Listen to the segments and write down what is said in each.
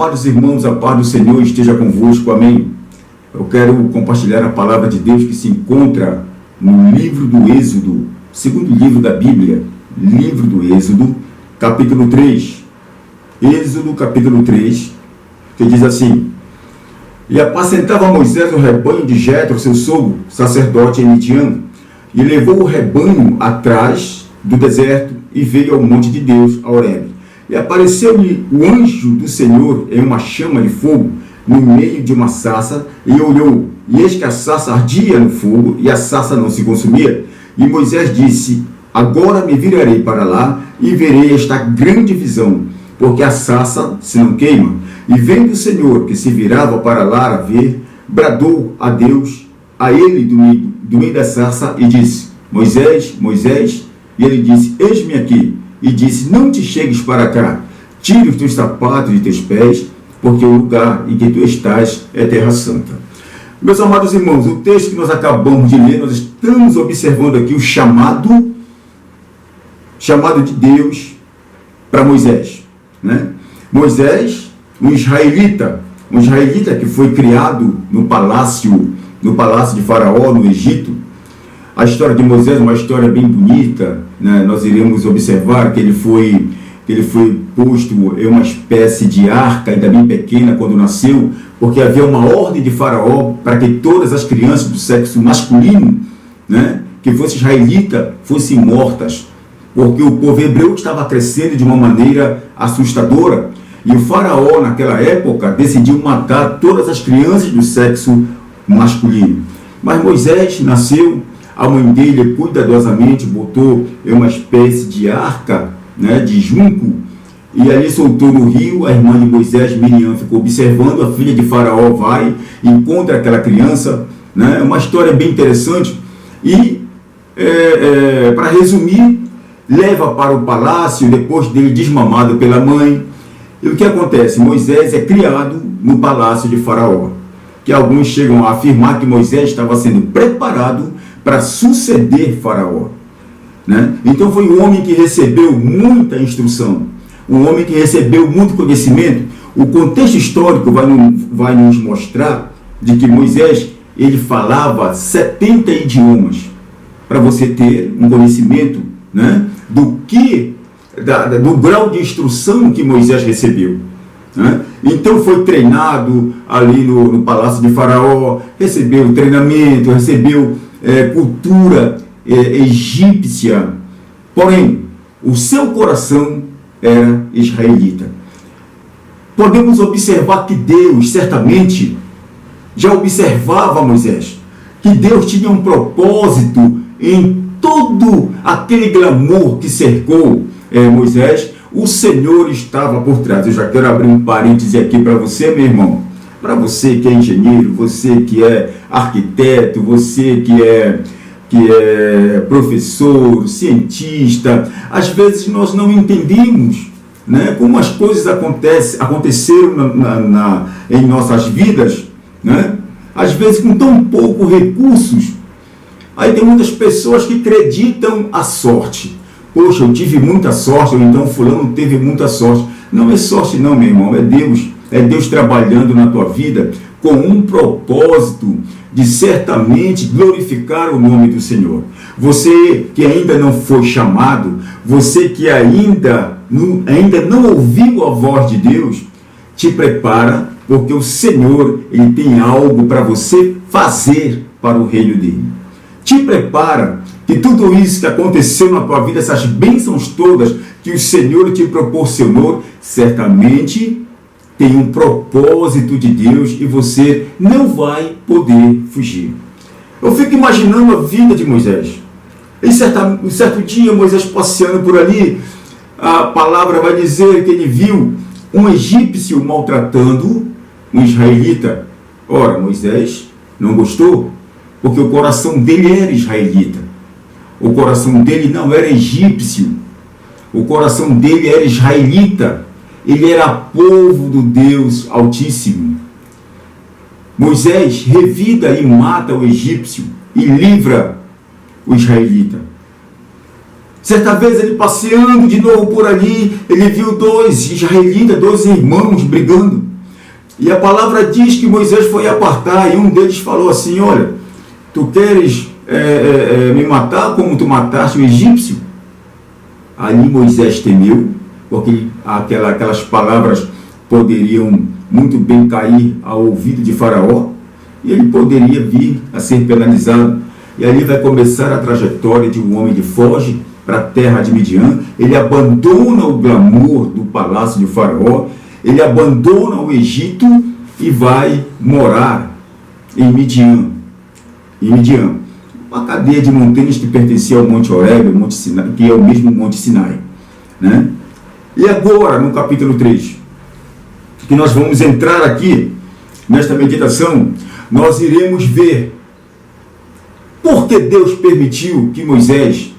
amados irmãos, a paz do Senhor esteja convosco, amém. Eu quero compartilhar a palavra de Deus que se encontra no livro do Êxodo, segundo livro da Bíblia, livro do Êxodo, capítulo 3. Êxodo, capítulo 3, que diz assim: E apacentava Moisés o rebanho de Jetro, seu sogro, sacerdote em Midian, e levou o rebanho atrás do deserto e veio ao monte de Deus, a Horebe. E apareceu-lhe o anjo do Senhor em uma chama de fogo, no meio de uma sarça, e olhou, e eis que a sarça ardia no fogo, e a sarça não se consumia. E Moisés disse: Agora me virarei para lá, e verei esta grande visão, porque a sarça se não queima. E vendo o Senhor que se virava para lá a ver, bradou a Deus, a ele do meio da sarça, e disse: Moisés, Moisés. E ele disse: Eis-me aqui. E disse: Não te chegues para cá, tire os teus sapatos de teus pés, porque o lugar em que tu estás é terra santa. Meus amados irmãos, o texto que nós acabamos de ler, nós estamos observando aqui o chamado de Deus para Moisés, né? Moisés, um israelita que foi criado no palácio de Faraó, no Egito. A história de Moisés é uma história bem bonita, né? Nós iremos observar que ele foi posto em uma espécie de arca, ainda bem pequena, quando nasceu, porque havia uma ordem de Faraó para que todas as crianças do sexo masculino, né, que fosse israelita, fossem mortas, porque o povo hebreu estava crescendo de uma maneira assustadora, e o Faraó, naquela época, decidiu matar todas as crianças do sexo masculino. Mas Moisés nasceu, a mãe dele cuidadosamente botou em uma espécie de arca, né, de junco, e ali soltou no rio. A irmã de Moisés, Miriam, ficou observando. A filha de Faraó vai e encontra aquela criança, né? É uma história bem interessante. E, para resumir, leva para o palácio, depois dele desmamado pela mãe. E o que acontece? Moisés é criado no palácio de Faraó, que alguns chegam a afirmar que Moisés estava sendo preparado para suceder Faraó, né? Então foi um homem que recebeu muita instrução, um homem que recebeu muito conhecimento. O contexto histórico vai nos mostrar de que Moisés, ele falava 70 idiomas, para você ter um conhecimento, né, do grau de instrução que Moisés recebeu, né? Então foi treinado ali no palácio de Faraó, recebeu treinamento, recebeu cultura egípcia, porém o seu coração era israelita. Podemos observar que Deus certamente já observava Moisés, que Deus tinha um propósito em todo aquele glamour que cercou Moisés. O Senhor estava por trás. Eu já quero abrir um parêntese aqui para você, meu irmão, para você que é engenheiro, você que é arquiteto, você que é professor, cientista. Às vezes nós não entendemos, né, como as coisas aconteceram em nossas vidas, né? Às vezes com tão poucos recursos. Aí tem muitas pessoas que acreditam a sorte. Poxa, eu tive muita sorte, ou então fulano teve muita sorte. Não é sorte não, meu irmão, é Deus. É Deus trabalhando na tua vida com um propósito de certamente glorificar o nome do Senhor. Você que ainda não foi chamado, você que ainda não ouviu a voz de Deus, te prepara, porque o Senhor, ele tem algo para você fazer para o reino dele. Te prepara, que tudo isso que aconteceu na tua vida, essas bênçãos todas que o Senhor te proporcionou, certamente tem um propósito de Deus e você não vai poder fugir. Eu fico imaginando a vida de Moisés. Um certo dia, Moisés passeando por ali, a palavra vai dizer que ele viu um egípcio maltratando um israelita. Ora, Moisés não gostou, porque o coração dele era israelita. O coração dele não era egípcio. O coração dele era israelita. Ele era povo do Deus Altíssimo. Moisés revida e mata o egípcio e livra o israelita. Certa vez ele passeando de novo por ali, ele viu dois israelitas, dois irmãos brigando. E a palavra diz que Moisés foi apartar, e um deles falou assim: olha, tu queres me matar como tu mataste o egípcio? Ali Moisés temeu, porque aquelas palavras poderiam muito bem cair ao ouvido de Faraó, e ele poderia vir a ser penalizado. E ali vai começar a trajetória de um homem que foge para a terra de Midian. Ele abandona o glamour do palácio de Faraó, ele abandona o Egito e vai morar em Midian. Uma cadeia de montanhas que pertencia ao Monte Horebe, ao Monte Sinai, que é o mesmo Monte Sinai, né? E agora, no capítulo 3, que nós vamos entrar aqui, nesta meditação, nós iremos ver por que Deus permitiu que Moisés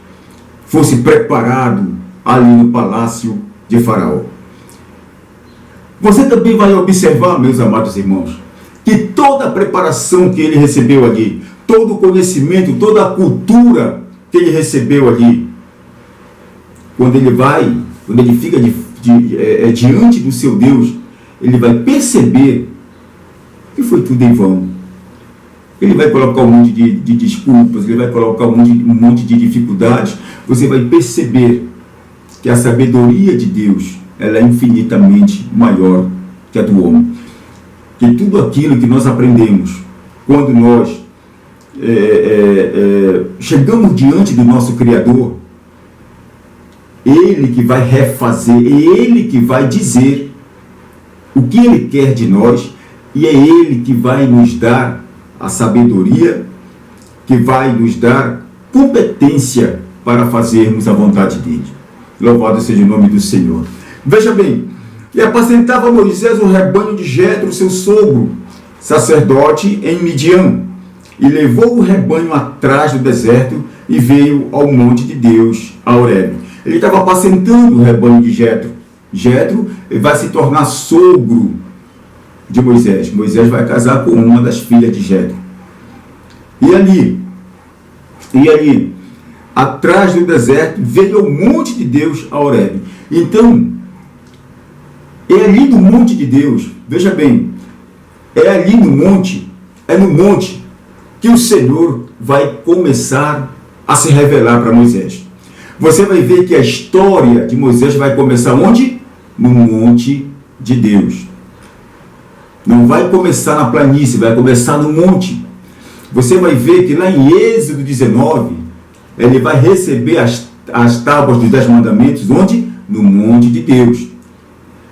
fosse preparado ali no palácio de Faraó. Você também vai observar, meus amados irmãos, que toda a preparação que ele recebeu ali, todo o conhecimento, toda a cultura que ele recebeu ali, quando ele fica diante do seu Deus, ele vai perceber que foi tudo em vão. Ele vai colocar um monte de desculpas, ele vai colocar um monte de dificuldades. Você vai perceber que a sabedoria de Deus, ela é infinitamente maior que a do homem. Que tudo aquilo que nós aprendemos, quando nós chegamos diante do nosso Criador, Ele que vai refazer, Ele que vai dizer o que Ele quer de nós, e é Ele que vai nos dar a sabedoria, que vai nos dar competência para fazermos a vontade dEle. Louvado seja o nome do Senhor. Veja bem, e apacentava Moisés o rebanho de Jetro, seu sogro, sacerdote em Midian, e levou o rebanho atrás do deserto e veio ao monte de Deus, a Horebe. Ele estava apacentando o rebanho de Jetro. Jetro vai se tornar sogro de Moisés. Moisés vai casar com uma das filhas de Jetro. E ali, atrás do deserto, veio ao monte de Deus, a Horebe. Então, é ali no monte de Deus, veja bem, é no monte que o Senhor vai começar a se revelar para Moisés. Você vai ver que a história de Moisés vai começar onde? No monte de Deus. Não vai começar na planície, vai começar no monte. Você vai ver que lá em Êxodo 19, ele vai receber as tábuas dos 10 mandamentos, onde? No monte de Deus.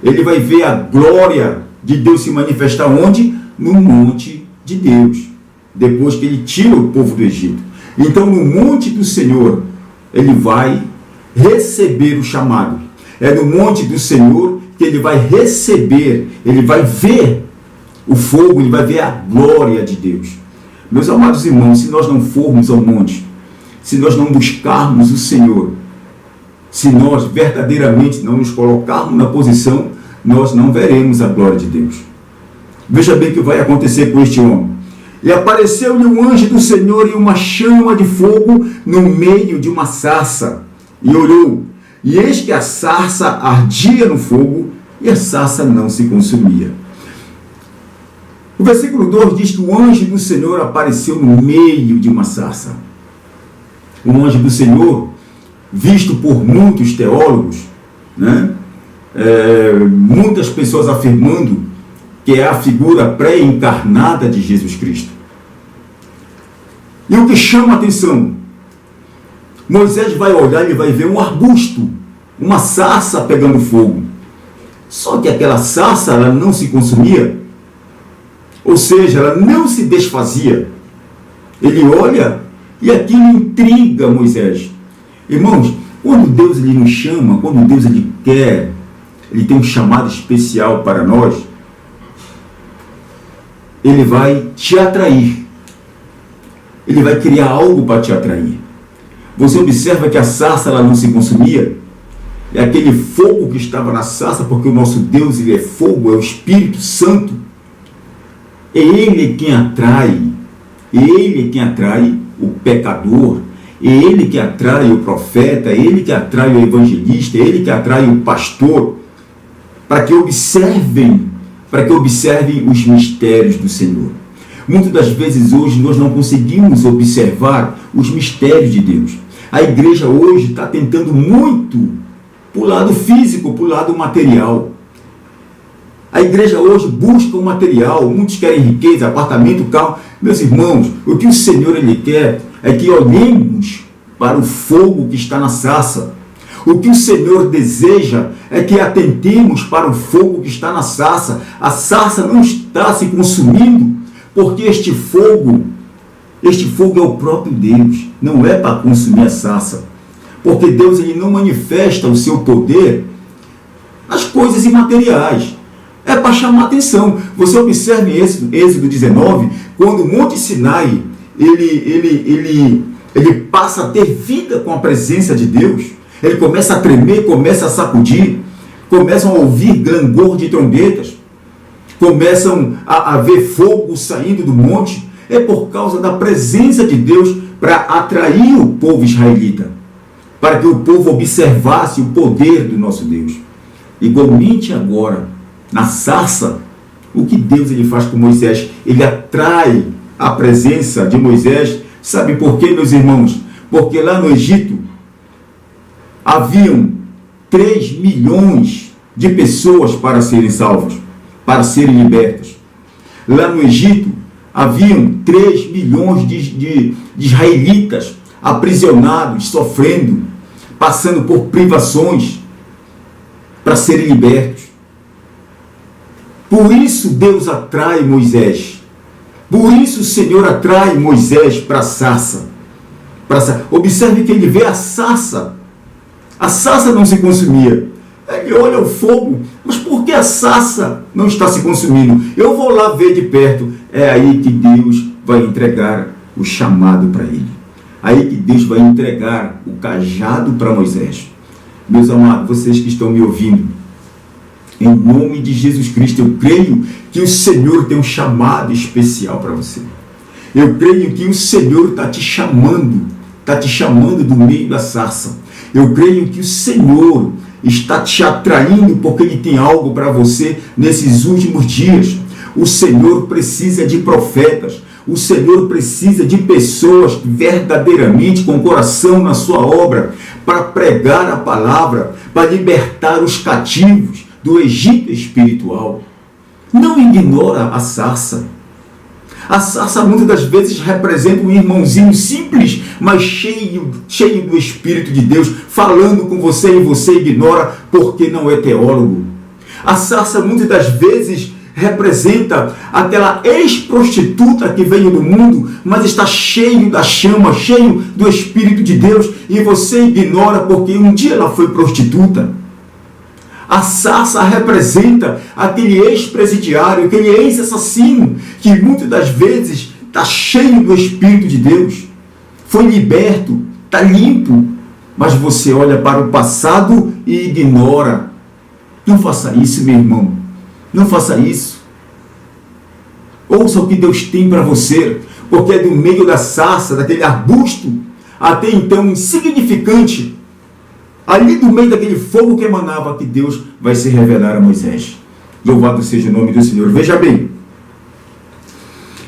Ele vai ver a glória de Deus se manifestar onde? No monte de Deus. Depois que ele tira o povo do Egito. Então, no monte do Senhor, ele vai receber o chamado. É no monte do Senhor que ele vai receber, ele vai ver o fogo, ele vai ver a glória de Deus. Meus amados irmãos, se nós não formos ao monte, se nós não buscarmos o Senhor, se nós verdadeiramente não nos colocarmos na posição, nós não veremos a glória de Deus. Veja bem o que vai acontecer com este homem. E apareceu-lhe um anjo do Senhor e uma chama de fogo no meio de uma sarça. E olhou, e eis que a sarça ardia no fogo, e a sarça não se consumia. O versículo 2 diz que o anjo do Senhor apareceu no meio de uma sarça. O anjo do Senhor, visto por muitos teólogos, né? Muitas pessoas afirmando que é a figura pré-encarnada de Jesus Cristo. E o que chama a atenção, Moisés vai olhar e vai ver um arbusto, uma sarça pegando fogo. Só que aquela sarça, ela não se consumia, ou seja, ela não se desfazia. Ele olha e aquilo intriga Moisés. Irmãos, quando Deus ele nos chama, quando Deus ele quer, ele tem um chamado especial para nós, ele vai te atrair. Ele vai criar algo para te atrair. Você observa que a sarça ela não se consumia? É aquele fogo que estava na sarça, porque o nosso Deus ele é fogo, é o Espírito Santo. É Ele quem atrai. Ele é quem atrai o pecador. É Ele que atrai o profeta. É Ele que atrai o evangelista. É Ele que atrai o pastor. Para que observem para que observem os mistérios do Senhor. Muitas das vezes hoje nós não conseguimos observar os mistérios de Deus. A igreja hoje está tentando muito para o lado físico, para o lado material. A igreja hoje busca o material, muitos querem riqueza, apartamento, carro. Meus irmãos, o que o Senhor Ele quer é que olhemos para o fogo que está na sarça. O que o Senhor deseja é que atentemos para o fogo que está na sarça. A sarça não está se consumindo, porque este fogo é o próprio Deus, não é para consumir a sarça. Porque Deus ele não manifesta o seu poder nas coisas imateriais. É para chamar atenção. Você observe em Êxodo 19, quando o Monte Sinai ele passa a ter vida com a presença de Deus. Ele começa a tremer, começa a sacudir, começam a ouvir clangor de trombetas, começam a ver fogo saindo do monte. É por causa da presença de Deus para atrair o povo israelita, para que o povo observasse o poder do nosso Deus. Igualmente agora, na sarça, o que Deus ele faz com Moisés? Ele atrai a presença de Moisés. Sabe por quê, meus irmãos? Porque lá no Egito haviam 3 milhões de pessoas para serem salvas, para serem libertas. Lá no Egito haviam 3 milhões de israelitas aprisionados, sofrendo, passando por privações para serem libertos. Por isso Deus atrai Moisés. Por isso o Senhor atrai Moisés para a sarça. Observe que ele vê a sarça. A sarça não se consumia. Ele olha o fogo, mas por que a sarça não está se consumindo? Eu vou lá ver de perto. É aí que Deus vai entregar o chamado para ele. Aí que Deus vai entregar o cajado para Moisés. Meus amados, vocês que estão me ouvindo, em nome de Jesus Cristo, eu creio que o Senhor tem um chamado especial para você. Eu creio que o Senhor está te chamando do meio da sarça. Eu creio que o Senhor está te atraindo porque Ele tem algo para você nesses últimos dias. O Senhor precisa de profetas. O Senhor precisa de pessoas verdadeiramente com o coração na sua obra para pregar a palavra, para libertar os cativos do Egito espiritual. Não ignora a sarça. A sarça muitas das vezes representa um irmãozinho simples, mas cheio do Espírito de Deus, falando com você e você ignora porque não é teólogo. A sarça muitas das vezes representa aquela ex-prostituta que veio do mundo, mas está cheio da chama, cheio do Espírito de Deus, e você ignora porque um dia ela foi prostituta. A sarça representa aquele ex-presidiário, aquele ex-assassino, que muitas das vezes está cheio do Espírito de Deus, foi liberto, está limpo, mas você olha para o passado e ignora. Não faça isso, meu irmão. Não faça isso. Ouça o que Deus tem para você, porque é do meio da sarça, daquele arbusto, até então insignificante, ali do meio daquele fogo que emanava, que Deus vai se revelar a Moisés. Louvado seja o nome do Senhor. Veja bem.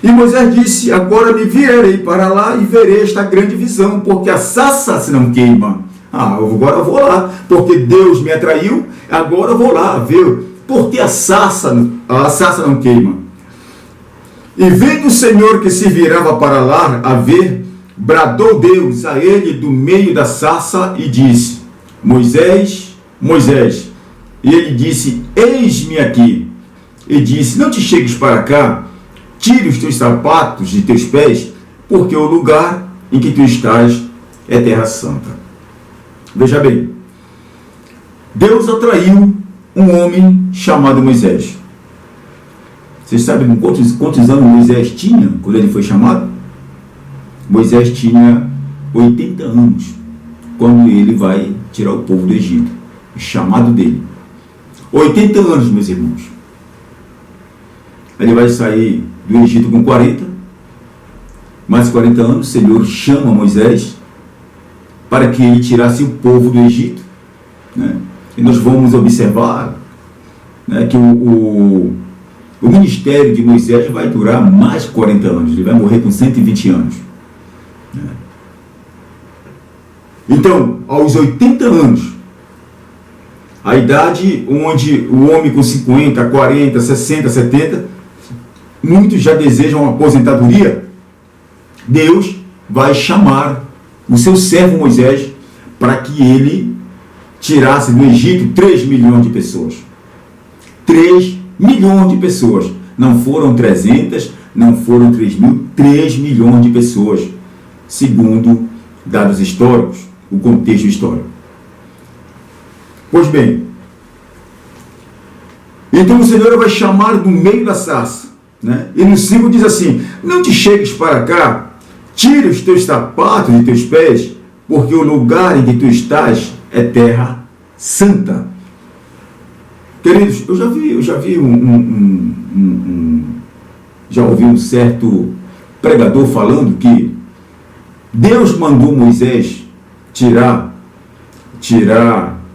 E Moisés disse: agora me virarei para lá e verei esta grande visão, porque a sarça se não queima. Agora eu vou lá, porque Deus me atraiu, agora eu vou lá ver, porque a sarça não queima. E vendo o Senhor que se virava para lá a ver, bradou Deus a ele do meio da sarça e disse: Moisés, Moisés. E ele disse: eis-me aqui. E disse: não te chegues para cá, tire os teus sapatos de teus pés, porque o lugar em que tu estás é terra santa. Veja bem, Deus atraiu um homem chamado Moisés. Vocês sabem quantos anos Moisés tinha quando ele foi chamado? Moisés tinha 80 anos quando ele vai tirar o povo do Egito. O chamado dele. 80 anos, meus irmãos. Ele vai sair do Egito com 40. Mais 40 anos, o Senhor chama Moisés para que ele tirasse o povo do Egito. Né? E nós vamos observar, né, que O ministério de Moisés vai durar mais de 40 anos. Ele vai morrer com 120 anos. Então, aos 80 anos, a idade onde o homem com 50, 40, 60, 70, muitos já desejam aposentadoria, Deus vai chamar o seu servo Moisés para que ele tirasse do Egito 3 milhões de pessoas. 3 milhões de pessoas. Não foram 300, não foram 3 mil, 3 milhões de pessoas, segundo dados históricos, o contexto histórico. Pois bem, então o Senhor vai chamar do meio da sarça, né? E no 5 diz assim: não te chegues para cá, tira os teus sapatos de teus pés, porque o lugar em que tu estás é terra santa. Queridos, eu já ouvi um certo pregador falando que Deus mandou Moisés tirar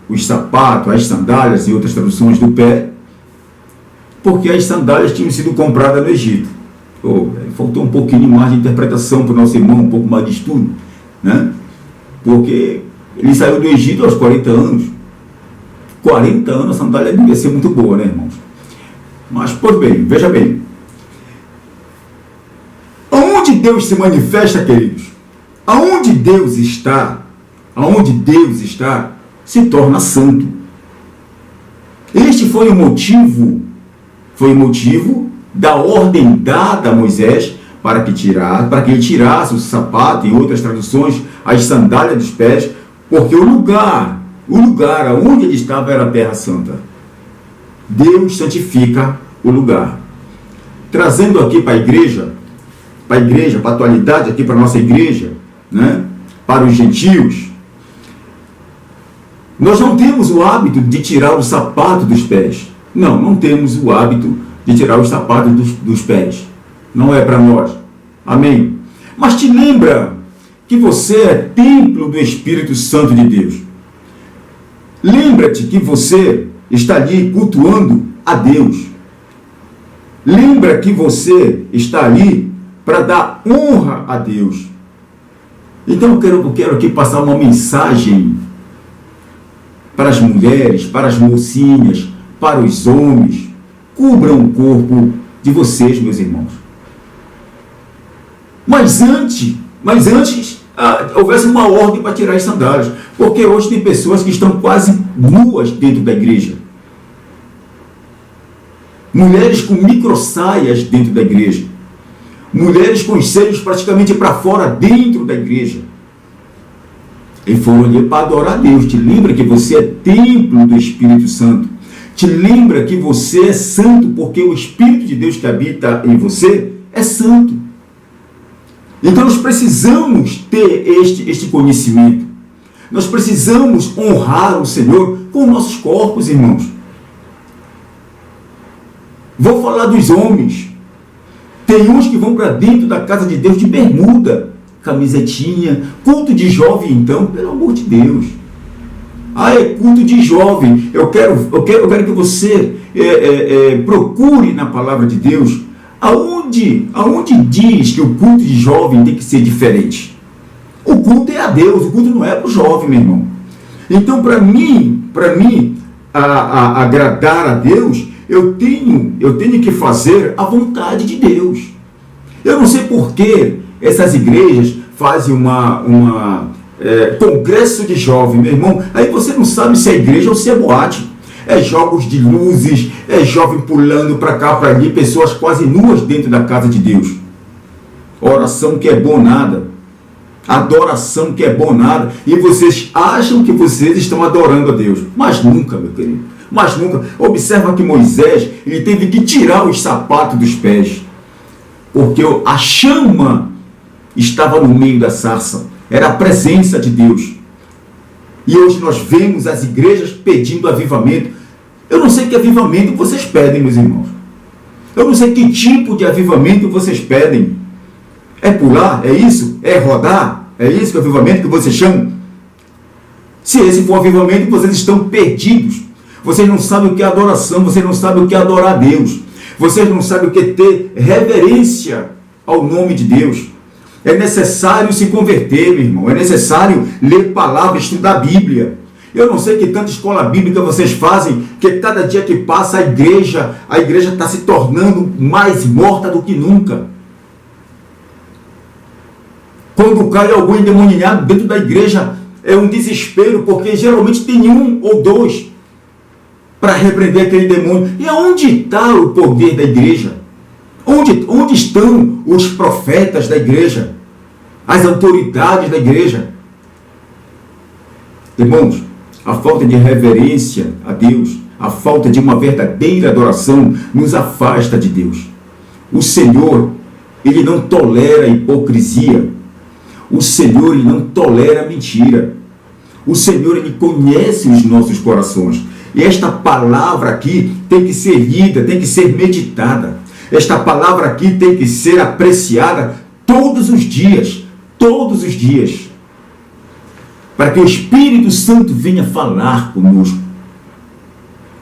os sapatos, as sandálias e outras traduções do pé, porque as sandálias tinham sido compradas no Egito. Faltou um pouquinho mais de interpretação para o nosso irmão, um pouco mais de estudo, né? Porque ele saiu do Egito aos 40 anos. 40 anos, a sandália devia ser muito boa, né, irmãos? Mas, pois bem, veja bem. Aonde Deus se manifesta, queridos? Aonde Deus está, se torna santo. Este foi o motivo da ordem dada a Moisés para que ele tirasse o sapato, e outras traduções, as sandálias dos pés, porque o lugar onde ele estava era a terra santa. Deus santifica o lugar. Trazendo aqui para a igreja, para a atualidade, aqui para a nossa igreja, né? Para os gentios, nós não temos o hábito de tirar o sapato dos pés. Não temos o hábito de tirar os sapatos dos pés. Não é para nós. Amém? Mas te lembra que você é templo do Espírito Santo de Deus. Lembra-te que você está ali cultuando a Deus. Lembra que você está ali para dar honra a Deus. Então eu quero aqui passar uma mensagem para as mulheres, para as mocinhas, para os homens. Cubram o corpo de vocês, meus irmãos. Mas antes houvesse uma ordem para tirar as sandálias, porque hoje tem pessoas que estão quase nuas dentro da igreja. Mulheres com microsaias dentro da igreja. Mulheres com os seios praticamente para fora dentro da igreja. E foram ali para adorar a Deus. Te lembra que você é templo do Espírito Santo. Te lembra que você é santo porque o Espírito de Deus que habita em você é santo. Então nós precisamos ter este conhecimento. Nós precisamos honrar o Senhor com nossos corpos, irmãos. Vou falar dos homens. Tem uns que vão para dentro da casa de Deus de bermuda, camisetinha, culto de jovem então, pelo amor de Deus. É culto de jovem. Eu quero que você procure na palavra de Deus aonde diz que o culto de jovem tem que ser diferente. O culto é a Deus, o culto não é para o jovem, meu irmão. Então, para mim agradar a Deus, eu tenho que fazer a vontade de Deus. Eu não sei por que essas igrejas fazem congresso de jovem, meu irmão. Aí você não sabe se é igreja ou se é boate. É jogos de luzes, é jovem pulando para cá, para ali, pessoas quase nuas dentro da casa de Deus. Oração que é bom nada. Adoração que é bom nada. E vocês acham que vocês estão adorando a Deus. Mas nunca, meu querido. Mas nunca. Observa que Moisés, ele teve que tirar os sapatos dos pés. Porque a chama estava no meio da sarça. Era a presença de Deus. E hoje nós vemos as igrejas pedindo avivamento. Eu não sei que avivamento vocês pedem, meus irmãos. Eu não sei que tipo de avivamento vocês pedem. É pular? É isso? É rodar? É isso que é o avivamento que vocês chamam? Se esse for o avivamento, vocês estão perdidos. Vocês não sabem o que é adoração, vocês não sabem o que é adorar a Deus. Vocês não sabem o que é ter reverência ao nome de Deus. É necessário se converter, meu irmão. É necessário ler palavras, estudar a Bíblia. Eu não sei que tanta escola bíblica vocês fazem, que cada dia que passa a igreja está se tornando mais morta do que nunca. Quando cai algum endemoniado dentro da igreja, é um desespero, porque geralmente tem um ou dois para repreender aquele demônio. E aonde está o poder da igreja? Onde estão os profetas da igreja? As autoridades da igreja? Irmãos, a falta de reverência a Deus, a falta de uma verdadeira adoração nos afasta de Deus. O Senhor, Ele não tolera a hipocrisia. O Senhor, Ele não tolera mentira. O Senhor, Ele conhece os nossos corações. E esta palavra aqui tem que ser lida, tem que ser meditada. Esta palavra aqui tem que ser apreciada todos os dias. Todos os dias. Para que o Espírito Santo venha falar conosco.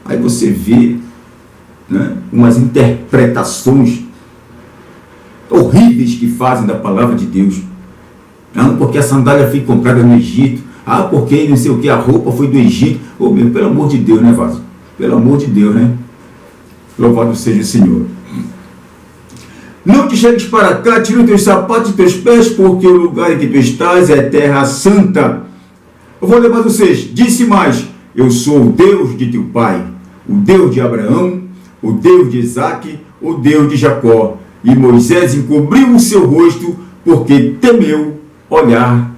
Aí você vê, né, umas interpretações horríveis que fazem da palavra de Deus. Ah, porque a sandália foi comprada no Egito. Ah, porque não sei o que, a roupa foi do Egito. Oh, meu, pelo amor de Deus, né, Vaso? Pelo amor de Deus, né? Louvado seja o Senhor. Não te chegues para cá, tira os teus sapatos de teus pés, porque o lugar em que tu estás é terra santa. Eu vou levar vocês. Disse mais: eu sou o Deus de teu pai, o Deus de Abraão, o Deus de Isaque, o Deus de Jacó. E Moisés encobriu o seu rosto, porque temeu olhar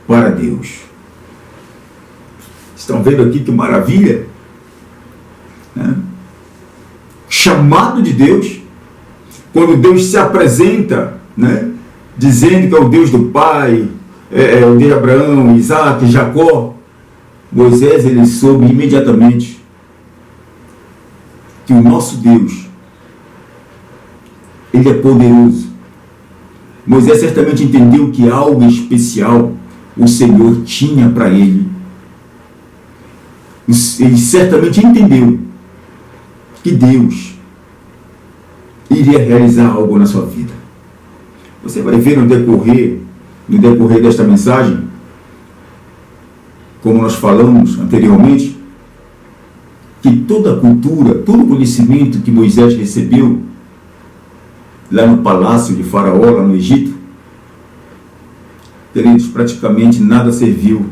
para Deus. Estão vendo aqui que maravilha? Né? Chamado de Deus, quando Deus se apresenta, né, dizendo que é o Deus do Pai, é o Deus de Abraão, Isaque, Jacó, Moisés, ele soube imediatamente que o nosso Deus, Ele é poderoso. Moisés certamente entendeu que algo especial o Senhor tinha para ele. Ele certamente entendeu que Deus iria realizar algo na sua vida. Você vai ver no decorrer desta mensagem, como nós falamos anteriormente, que toda a cultura, todo o conhecimento que Moisés recebeu lá no palácio de Faraó, lá no Egito, queridos, praticamente nada serviu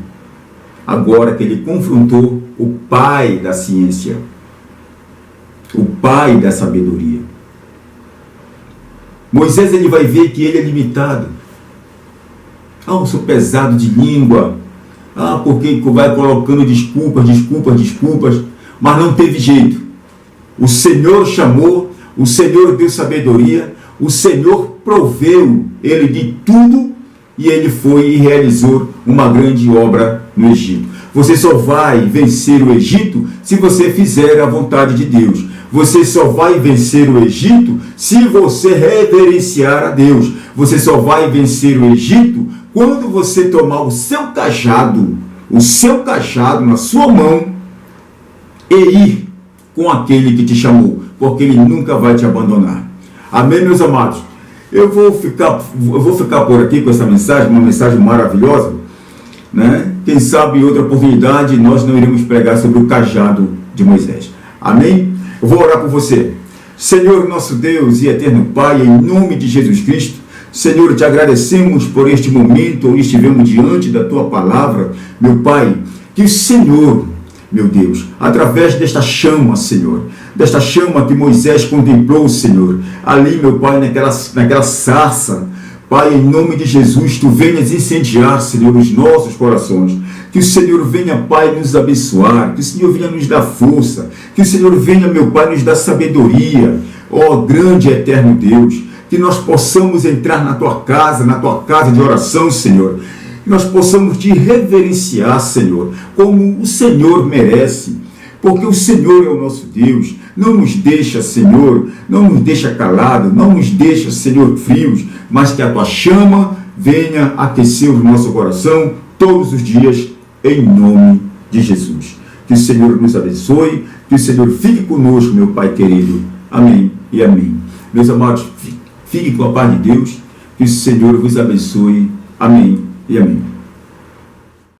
agora que ele confrontou o pai da ciência, o pai da sabedoria. Moisés, ele vai ver que ele é limitado. Ah, eu sou pesado de língua. Ah, porque vai colocando desculpas, mas não teve jeito. O Senhor chamou, o Senhor deu sabedoria, o Senhor proveu ele de tudo e ele foi e realizou uma grande obra no Egito. Você só vai vencer o Egito se você fizer a vontade de Deus. Você só vai vencer o Egito se você reverenciar a Deus. Você só vai vencer o Egito quando você tomar o seu cajado na sua mão e ir com aquele que te chamou, porque ele nunca vai te abandonar. Amém, meus amados? Eu vou ficar por aqui com essa mensagem, uma mensagem maravilhosa, né? Quem sabe em outra oportunidade nós não iremos pregar sobre o cajado de Moisés. Amém? Eu vou orar por você. Senhor, nosso Deus e eterno Pai, em nome de Jesus Cristo, Senhor, te agradecemos por este momento onde estivemos diante da Tua palavra, meu Pai, que o Senhor, meu Deus, através desta chama, Senhor, desta chama que Moisés contemplou, Senhor, ali, meu Pai, naquela sarça, Pai, em nome de Jesus, Tu venhas incendiar, Senhor, os nossos corações. Que o Senhor venha, Pai, nos abençoar. Que o Senhor venha nos dar força. Que o Senhor venha, meu Pai, nos dar sabedoria. Ó grande e eterno Deus. Que nós possamos entrar na Tua casa de oração, Senhor. Que nós possamos Te reverenciar, Senhor, como o Senhor merece. Porque o Senhor é o nosso Deus. Não nos deixa, Senhor, não nos deixa calado, não nos deixa, Senhor, frios, mas que a Tua chama venha aquecer o nosso coração todos os dias, em nome de Jesus. Que o Senhor nos abençoe, que o Senhor fique conosco, meu Pai querido. Amém. e amém. Meus amados, fiquem com a paz de Deus, que o Senhor vos abençoe. Amém e amém.